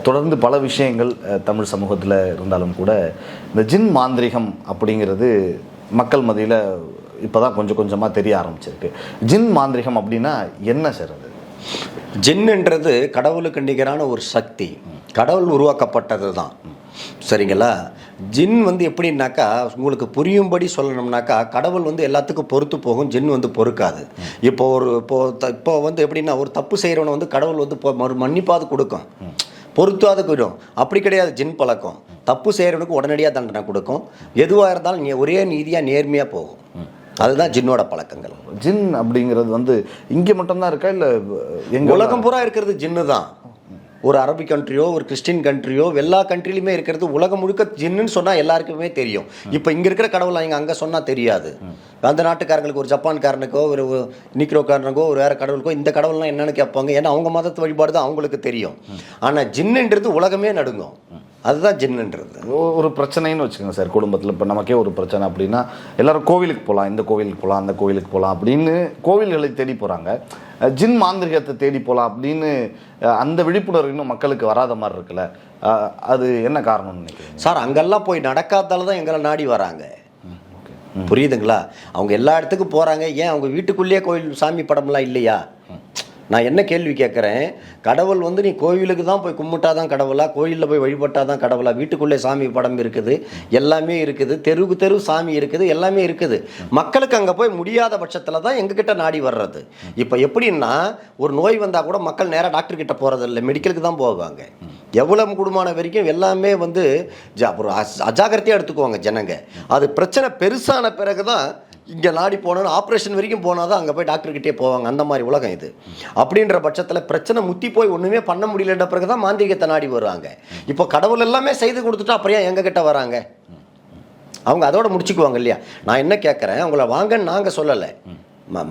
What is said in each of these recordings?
தொடர்ந்து பல விஷயங்கள் தமிழ் சமூகத்தில் இருந்தாலும் கூட இந்த ஜின் மாந்திரிகம் அப்படிங்கிறது மக்கள் மத்தியில் இப்போ தான் கொஞ்சம் கொஞ்சமாக தெரிய ஆரம்பிச்சிருக்கு. ஜின் மாந்திரிகம் அப்படின்னா என்ன சார் அது? ஜின்னுன்றது கடவுளுக்கு நிகரான ஒரு சக்தி, கடவுள் உருவாக்கப்பட்டது தான். சரிங்களா? ஜின் எப்படின்னாக்கா, உங்களுக்கு புரியும்படி சொல்லணும்னாக்கா, கடவுள் எல்லாத்துக்கும் பொறுத்து போகும், ஜின் பொறுக்காது. இப்போ எப்படின்னா, ஒரு தப்பு செய்கிறவனை கடவுள் மன்னிப்பாது கொடுக்கும், பொறுத்தாது போயிடும். அப்படி கிடையாது ஜின் பழக்கம். தப்பு செய்கிறவனுக்கு உடனடியாக தண்டனை கொடுக்கும். எதுவாக இருந்தாலும் ஒரே நீதியாக நேர்மையாக போகும். அதுதான் ஜின்னோட பழக்கங்கள். ஜின் அப்படிங்கிறது இங்கே மட்டும்தான் இருக்கா, இல்லை எங்கள் உலகம் பூரா இருக்கிறது ஜின்னு தான். ஒரு அரபிக் கண்ட்ரியோ, ஒரு கிறிஸ்டின் கண்ட்ரியோ, எல்லா கண்ட்ரிலையுமே இருக்கிறது. உலகம் முழுக்க ஜின்னுன்னு சொன்னால் எல்லாருக்குமே தெரியும். இப்போ இங்கே இருக்கிற கடவுளை இங்கே அங்கே சொன்னால் தெரியாது. அந்த நாட்டுக்காரங்களுக்கு, ஒரு ஜப்பான்காரனுக்கோ, ஒரு நீக்ரோக்காரனுக்கோ, ஒரு வேறு கடவுளுக்கோ இந்த கடவுள்லாம் என்னென்னு கேட்பாங்க. ஏன்னா அவங்க மதத்து வழிபாடு தான் அவங்களுக்கு தெரியும். ஆனால் ஜின்னுன்றது உலகமே நடுங்கும். அதுதான் ஜின்னுன்றது. ஒரு பிரச்சனைன்னு வச்சுக்கோங்க சார், குடும்பத்தில் இப்போ நமக்கே ஒரு பிரச்சனை அப்படின்னா எல்லாரும் கோவிலுக்கு போகலாம், இந்த கோவிலுக்கு போகலாம், அந்த கோவிலுக்கு போகலாம் அப்படின்னு கோவில்களை தேடி போகிறாங்க. ஜின் மாந்திரிகத்தை தேடி போகலாம் அப்படின்னு அந்த விழிப்புணர்வு இன்னும் மக்களுக்கு வராத மாதிரி இருக்குல்ல, அது என்ன காரணம்னு நினைக்கிறேன் சார்? அங்கெல்லாம் போய் நடக்காதால தான் எங்களை நாடி வராங்க. புரியுதுங்களா? அவங்க எல்லா இடத்துக்கும் போகிறாங்க. ஏன் அவங்க வீட்டுக்குள்ளேயே கோயில் சாமி படம்லாம் இல்லையா? நான் என்ன கேள்வி கேட்குறேன், கடவுள் நீ கோவிலுக்கு தான் போய் கும்பிட்டாதான் கடவுளா, கோயிலில் போய் வழிபட்டாதான் கடவுளா? வீட்டுக்குள்ளே சாமி படம் இருக்குது, எல்லாமே இருக்குது, தெருவுக்கு தெரு சாமி இருக்குது, எல்லாமே இருக்குது. மக்களுக்கு அங்கே போய் முடியாத பட்சத்தில் தான் எங்ககிட்ட நாடி வர்றது. இப்போ எப்படின்னா, ஒரு நோய் வந்தால் கூட மக்கள் நேராக டாக்டர்கிட்ட போகிறது இல்லை, மெடிக்கலுக்கு தான் போவாங்க. எவ்வளோ கூடுமான வரைக்கும் எல்லாமே அப்புறம் அஜாக்கிரதையாக எடுத்துக்குவாங்க ஜனங்க. அது பிரச்சனை பெருசான பிறகு தான் இங்கே நாடி போனோன்னு ஆப்ரேஷன் வரைக்கும் போனால் தான் அங்கே போய் டாக்டர்கிட்டே போவாங்க. அந்த மாதிரி உலகம் இது. அப்படின்ற பட்சத்தில் பிரச்சனை முத்தி போய் ஒன்றுமே பண்ண முடியலன்ற பிறகு தான் மாந்திரிகத்தை நாடி வருவாங்க. இப்போ கடவுள் எல்லாமே செய்து கொடுத்துட்டா அப்புறம் ஏன் எங்ககிட்ட வராங்க? அவங்க அதோட முடிச்சுக்குவாங்க இல்லையா? நான் என்ன கேட்குறேன், அவங்கள வாங்கன்னு நாங்கள் சொல்லலை.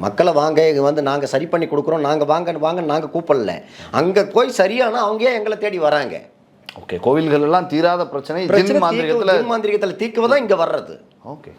மக்களை வாங்க, இங்கே நாங்கள் சரி பண்ணி கொடுக்குறோம், நாங்கள் வாங்கன்னு நாங்கள் கூப்பிடல. அங்கே போய் சரியானா அவங்க ஏன் எங்களை தேடி வராங்க? ஓகே, கோவில்கள் எல்லாம் தீராத பிரச்சனை ஜின் மாந்திரிகத்தில் தீர்க்குவதான் இங்கே வர்றது. ஓகே.